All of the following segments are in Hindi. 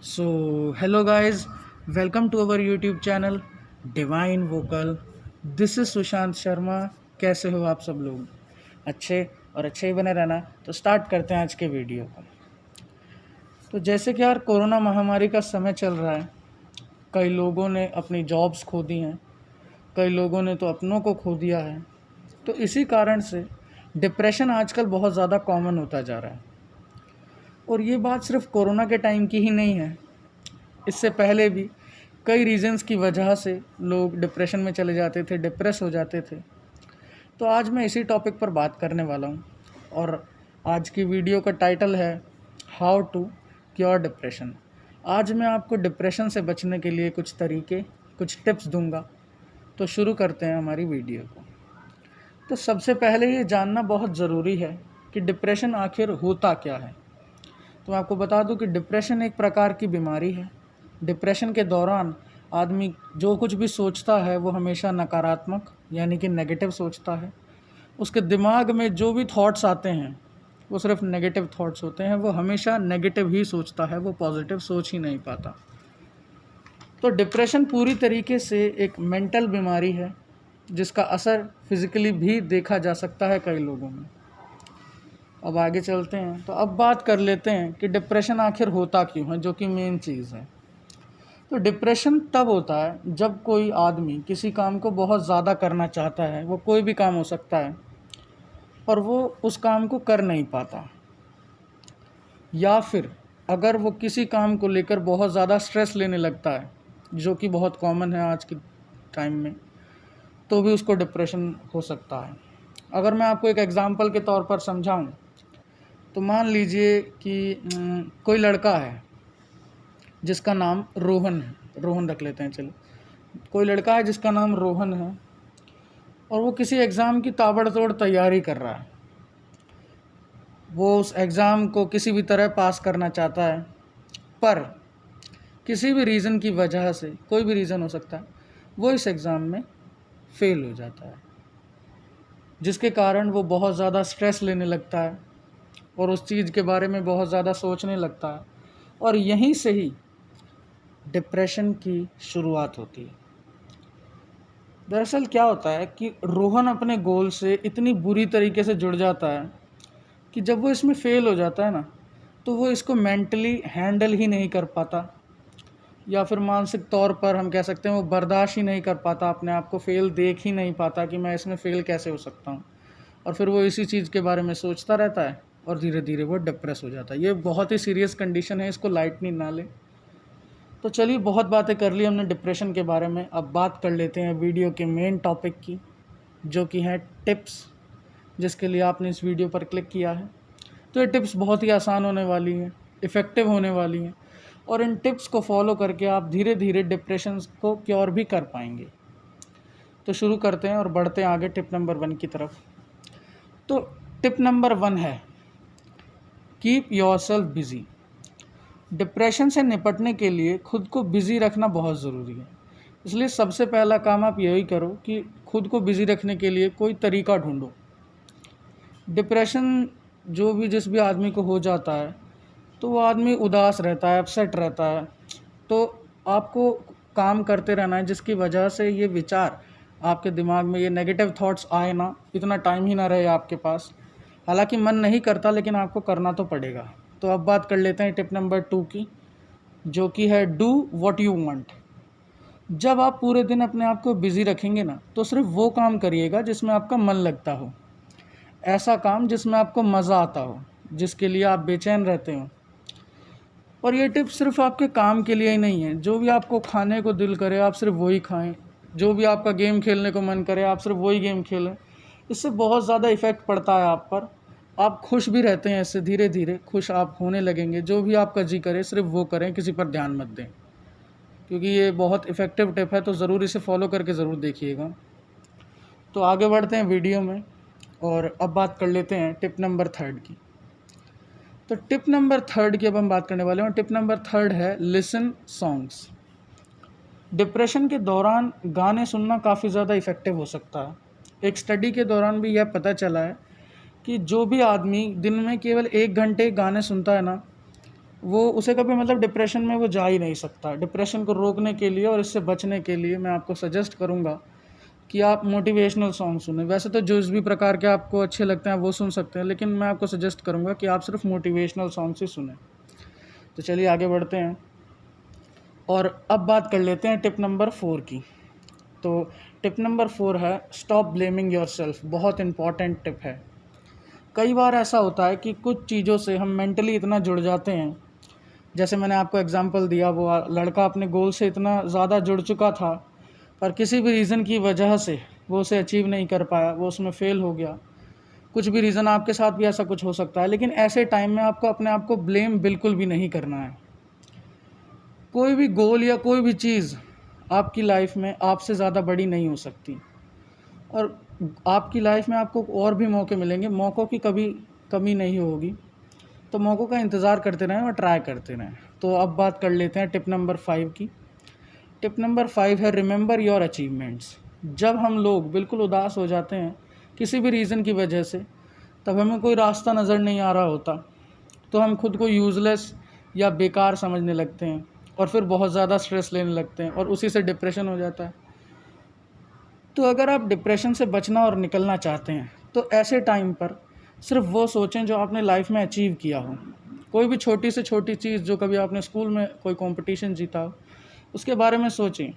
Hello guys, welcome to our YouTube channel Divine Vocal. This is Sushant Sharma. कैसे हो आप सब लोग? अच्छे और अच्छे ही बने रहना। तो स्टार्ट करते हैं आज के वीडियो को। तो जैसे कि यार कोरोना महामारी का समय चल रहा है, कई लोगों ने अपनी जॉब्स खो दी हैं, कई लोगों ने तो अपनों को खो दिया है। तो इसी कारण से डिप्रेशन आजकल बहुत ज़्यादा कॉमन होता जा रहा है। और ये बात सिर्फ कोरोना के टाइम की ही नहीं है, इससे पहले भी कई रीजंस की वजह से लोग डिप्रेशन में चले जाते थे, डिप्रेस हो जाते थे। तो आज मैं इसी टॉपिक पर बात करने वाला हूँ और आज की वीडियो का टाइटल है हाउ टू क्योर डिप्रेशन। आज मैं आपको डिप्रेशन से बचने के लिए कुछ तरीके, कुछ टिप्स दूंगा। तो शुरू करते हैं हमारी वीडियो को। तो सबसे पहले ये जानना बहुत ज़रूरी है कि डिप्रेशन आखिर होता क्या है। तो मैं आपको बता दूं कि डिप्रेशन एक प्रकार की बीमारी है। डिप्रेशन के दौरान आदमी जो कुछ भी सोचता है वो हमेशा नकारात्मक यानी कि नेगेटिव सोचता है। उसके दिमाग में जो भी थॉट्स आते हैं वो सिर्फ नेगेटिव थॉट्स होते हैं। वो हमेशा नेगेटिव ही सोचता है, वो पॉजिटिव सोच ही नहीं पाता। तो डिप्रेशन पूरी तरीके से एक मेंटल बीमारी है जिसका असर फिज़िकली भी देखा जा सकता है कई लोगों में। अब आगे चलते हैं। तो अब बात कर लेते हैं कि डिप्रेशन आखिर होता क्यों है, जो कि मेन चीज़ है। तो डिप्रेशन तब होता है जब कोई आदमी किसी काम को बहुत ज़्यादा करना चाहता है, वो कोई भी काम हो सकता है, और वो उस काम को कर नहीं पाता, या फिर अगर वो किसी काम को लेकर बहुत ज़्यादा स्ट्रेस लेने लगता है, जो कि बहुत कॉमन है आज के टाइम में, तो भी उसको डिप्रेशन हो सकता है। अगर मैं आपको एक एग्ज़ाम्पल के तौर पर समझाऊं, तो मान लीजिए कि कोई लड़का है जिसका नाम रोहन है, रोहन रख लेते हैं चलो। कोई लड़का है जिसका नाम रोहन है और वो किसी एग्ज़ाम की ताबड़तोड़ तैयारी कर रहा है। वो उस एग्ज़ाम को किसी भी तरह पास करना चाहता है, पर किसी भी रीज़न की वजह से, कोई भी रीज़न हो सकता है, वो इस एग्ज़ाम में फेल हो जाता है, जिसके कारण वो बहुत ज़्यादा स्ट्रेस लेने लगता है और उस चीज़ के बारे में बहुत ज़्यादा सोचने लगता है, और यहीं से ही डिप्रेशन की शुरुआत होती है। दरअसल क्या होता है कि रोहन अपने गोल से इतनी बुरी तरीके से जुड़ जाता है कि जब वो इसमें फ़ेल हो जाता है ना, तो वो इसको मेंटली हैंडल ही नहीं कर पाता, या फिर मानसिक तौर पर हम कह सकते हैं वो बर्दाश्त ही नहीं कर पाता, अपने आप को फ़ेल देख ही नहीं पाता कि मैं इसमें फ़ेल कैसे हो सकता हूँ। और फिर वो इसी चीज़ के बारे में सोचता रहता है और धीरे धीरे वो डिप्रेस हो जाता है। ये बहुत ही सीरियस कंडीशन है, इसको लाइटली ना लें। तो चलिए, बहुत बातें कर ली हमने डिप्रेशन के बारे में। अब बात कर लेते हैं वीडियो के मेन टॉपिक की, जो कि है टिप्स, जिसके लिए आपने इस वीडियो पर क्लिक किया है। तो ये टिप्स बहुत ही आसान होने वाली हैं, इफ़ेक्टिव होने वाली हैं, और इन टिप्स को फॉलो करके आप धीरे धीरे डिप्रेशन को क्योर भी कर पाएंगे। तो शुरू करते हैं और बढ़ते हैं आगे टिप नंबर 1 की तरफ। तो टिप नंबर 1 है कीप योरसेल्फ बिजी। डिप्रेशन से निपटने के लिए खुद को बिज़ी रखना बहुत ज़रूरी है। इसलिए सबसे पहला काम आप यही करो कि खुद को बिज़ी रखने के लिए कोई तरीका ढूंढो। डिप्रेशन जो भी जिस भी आदमी को हो जाता है, तो वो आदमी उदास रहता है, अपसेट रहता है। तो आपको काम करते रहना है जिसकी वजह से ये विचार आपके दिमाग में, ये नेगेटिव थॉट्स आए ना, इतना टाइम ही ना रहे आपके पास। हालांकि मन नहीं करता, लेकिन आपको करना तो पड़ेगा। तो अब बात कर लेते हैं टिप नंबर 2 की, जो कि है डू व्हाट यू वांट। जब आप पूरे दिन अपने आप को बिज़ी रखेंगे ना, तो सिर्फ वो काम करिएगा जिसमें आपका मन लगता हो, ऐसा काम जिसमें आपको मज़ा आता हो, जिसके लिए आप बेचैन रहते हो। और ये टिप सिर्फ आपके काम के लिए ही नहीं है। जो भी आपको खाने को दिल करे आप सिर्फ वही खाएं, जो भी आपका गेम खेलने को मन करे आप सिर्फ वही गेम खेलें। इससे बहुत ज़्यादा इफ़ेक्ट पड़ता है आप पर, आप खुश भी रहते हैं। इससे धीरे धीरे खुश आप होने लगेंगे। जो भी आपका जी करे सिर्फ वो करें, किसी पर ध्यान मत दें, क्योंकि ये बहुत इफ़ेक्टिव टिप है। तो ज़रूर इसे फॉलो करके ज़रूर देखिएगा। तो आगे बढ़ते हैं वीडियो में और अब बात कर लेते हैं टिप नंबर 3 की। तो टिप नंबर 3 की अब हम बात करने वाले हैं। टिप नंबर 3 है लिसन सॉन्ग्स। डिप्रेशन के दौरान गाने सुनना काफ़ी ज़्यादा इफ़ेक्टिव हो सकता है। एक स्टडी के दौरान भी यह पता चला है कि जो भी आदमी दिन में केवल 1 घंटे गाने सुनता है ना, वो उसे कभी मतलब डिप्रेशन में वो जा ही नहीं सकता। डिप्रेशन को रोकने के लिए और इससे बचने के लिए मैं आपको सजेस्ट करूँगा कि आप मोटिवेशनल सॉन्ग सुनें। वैसे तो जिस भी प्रकार के आपको अच्छे लगते हैं वो सुन सकते हैं, लेकिन मैं आपको सजेस्ट करूँगा कि आप सिर्फ मोटिवेशनल सॉन्ग्स ही सुनें। तो चलिए आगे बढ़ते हैं और अब बात कर लेते हैं टिप नंबर 4 की। तो टिप नंबर 4 है स्टॉप ब्लेमिंग योरसेल्फ। बहुत इंपॉर्टेंट टिप है। कई बार ऐसा होता है कि कुछ चीज़ों से हम मेंटली इतना जुड़ जाते हैं, जैसे मैंने आपको एग्जांपल दिया, वो लड़का अपने गोल से इतना ज़्यादा जुड़ चुका था, पर किसी भी रीज़न की वजह से वो उसे अचीव नहीं कर पाया, वो उसमें फ़ेल हो गया। कुछ भी रीज़न, आपके साथ भी ऐसा कुछ हो सकता है, लेकिन ऐसे टाइम में आपको अपने आप को ब्लेम बिल्कुल भी नहीं करना है। कोई भी गोल या कोई भी चीज़ आपकी लाइफ में आपसे ज़्यादा बड़ी नहीं हो सकती, और आपकी लाइफ में आपको और भी मौके मिलेंगे, मौक़ों की कभी कमी नहीं होगी। तो मौक़ों का इंतज़ार करते रहें और ट्राई करते रहें। तो अब बात कर लेते हैं टिप नंबर 5 की। टिप नंबर 5 है रिमेंबर योर अचीवमेंट्स। जब हम लोग बिल्कुल उदास हो जाते हैं किसी भी रीज़न की वजह से, तब हमें कोई रास्ता नज़र नहीं आ रहा होता, तो हम खुद को यूज़लेस या बेकार समझने लगते हैं और फिर बहुत ज़्यादा स्ट्रेस लेने लगते हैं और उसी से डिप्रेशन हो जाता है। तो अगर आप डिप्रेशन से बचना और निकलना चाहते हैं तो ऐसे टाइम पर सिर्फ वो सोचें जो आपने लाइफ में अचीव किया हो। कोई भी छोटी से छोटी चीज़, जो कभी आपने स्कूल में कोई कंपटीशन जीता हो, उसके बारे में सोचें।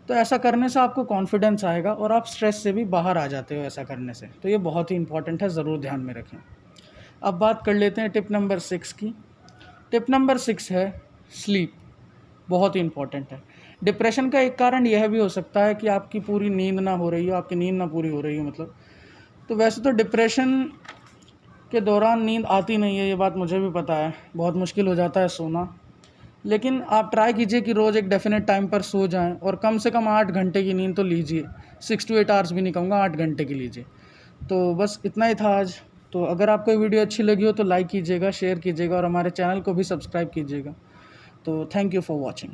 तो ऐसा करने से आपको कॉन्फिडेंस आएगा और आप स्ट्रेस से भी बाहर आ जाते हो ऐसा करने से। तो ये बहुत ही इंपॉर्टेंट है, ज़रूर ध्यान में रखें। अब बात कर लेते हैं टिप नंबर 6 की। टिप नंबर 6 है स्लीप। बहुत ही इंपॉर्टेंट है। डिप्रेशन का एक कारण यह भी हो सकता है कि आपकी पूरी नींद ना हो रही हो, आपकी नींद ना पूरी हो रही हो मतलब। तो वैसे तो डिप्रेशन के दौरान नींद आती नहीं है, ये बात मुझे भी पता है, बहुत मुश्किल हो जाता है सोना। लेकिन आप ट्राई कीजिए कि रोज़ एक डेफिनेट टाइम पर सो जाएं और कम से कम 8 घंटे की नींद तो लीजिए। 6 to 8 आवर्स भी नहीं कहूँगा, 8 घंटे की लीजिए। तो बस इतना ही था आज। तो अगर आपको ये वीडियो अच्छी लगी हो तो लाइक कीजिएगा, शेयर कीजिएगा और हमारे चैनल को भी सब्सक्राइब कीजिएगा। तो थैंक यू फॉर वॉचिंग।